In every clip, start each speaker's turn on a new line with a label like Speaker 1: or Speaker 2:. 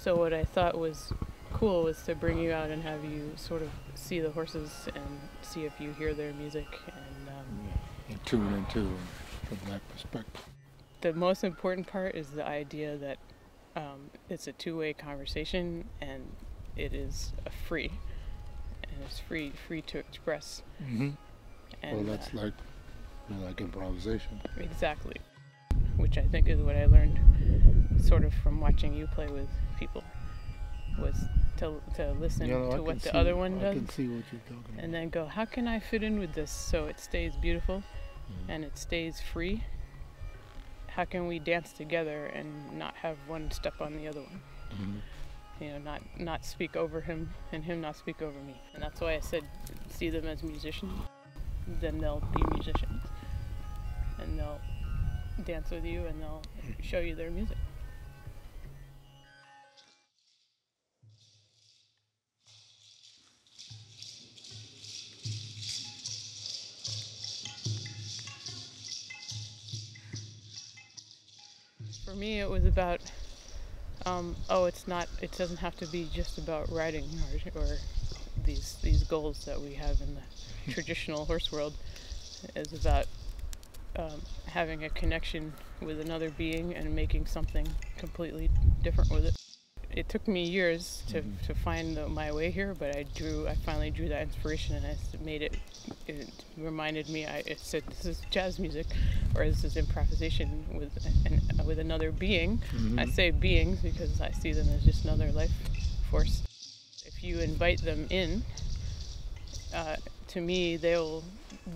Speaker 1: So what I thought was cool was to bring you out and have you sort of see the horses and see if you hear their music
Speaker 2: and tune into from that perspective.
Speaker 1: The most important part is the idea that it's a two-way conversation and it is free, and it's free to express.
Speaker 2: Mm-hmm.
Speaker 1: And,
Speaker 2: well, that's like improvisation.
Speaker 1: Exactly, which I think is what I learned sort of from watching you play with people, was to listen to what the other one does.
Speaker 2: I can see what you're talking about.
Speaker 1: And then go, how can I fit in with this so it stays beautiful and it stays free? How can we dance together and not have one step on the other one? You know, not speak over him and him not speak over me. And that's why I said see them as musicians. Then they'll be musicians. And they'll dance with you and they'll show you their music. For me, it was about, it doesn't have to be just about riding or these goals that we have in the traditional horse world. It's about having a connection with another being and making something completely different with it. It took me years to find my way here, but I finally drew that inspiration, and I made it reminded me, it said this is jazz music, or this is improvisation with another being. I say beings because I see them as just another life force. If you invite them in, to me, they'll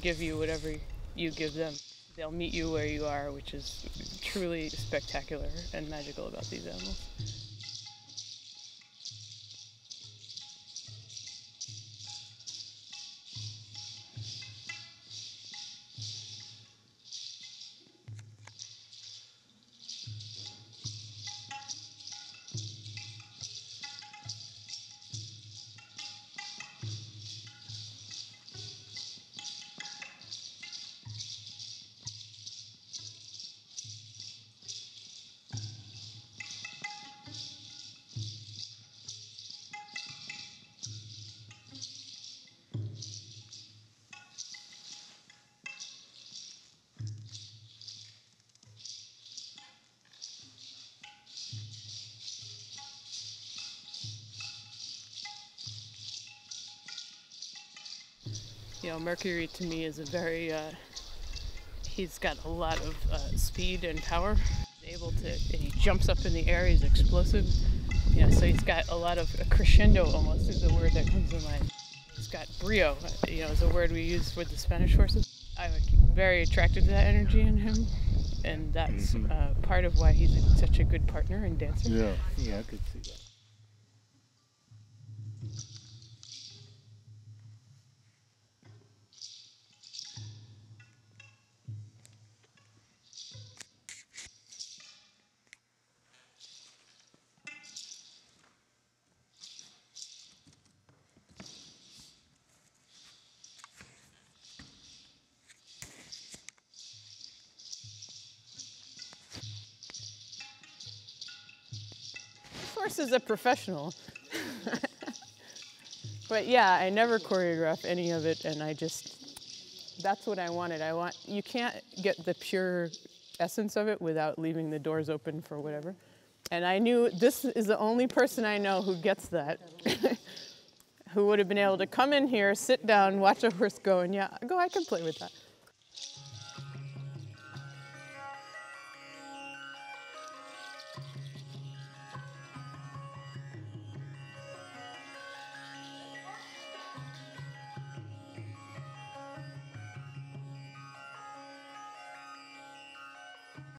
Speaker 1: give you whatever you give them. They'll meet you where you are, which is truly spectacular and magical about these animals. You know, Mercury to me is a very, he's got a lot of speed and power. He's able to, and he jumps up in the air, he's explosive. You know, so he's got a lot of, a crescendo almost is the word that comes to mind. He's got brio, you know, is a word we use with the Spanish horses. I'm very attracted to that energy in him, and that's part of why he's such a good partner and dancer.
Speaker 2: Yeah, I could see that.
Speaker 1: Horse is a professional. But yeah, I never choreograph any of it, and that's what I wanted. You can't get the pure essence of it without leaving the doors open for whatever. And I knew this is the only person I know who gets that, who would have been able to come in here, sit down, watch a horse go, and I can play with that.